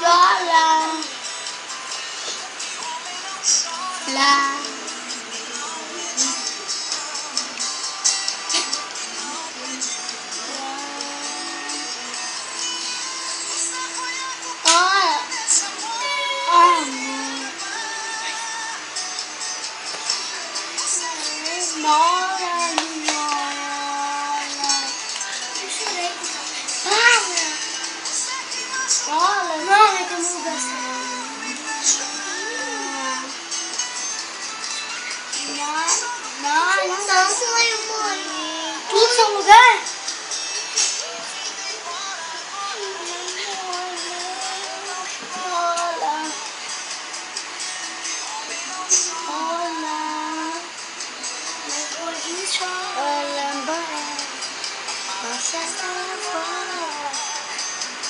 Lola. La. Não, é que eu não gosto. Não, tudo no lugar?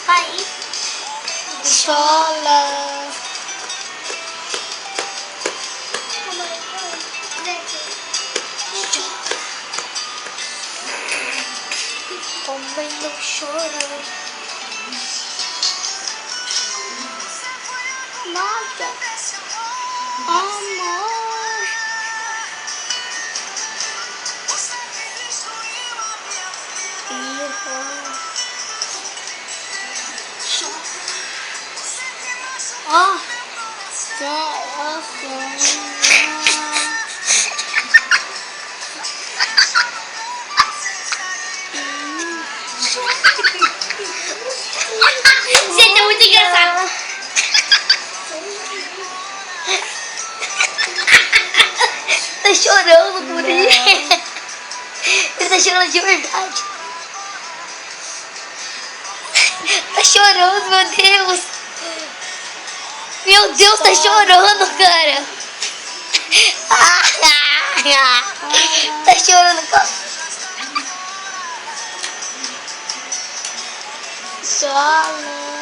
Aí. Chola. Também não chora. Nada. Amor. Gente, é muito engraçado. Tá chorando, Guri. Ele tá chorando de verdade. Tá chorando, meu Deus. Meu Deus, tá chorando, cara. Tá chorando, cara. Chora.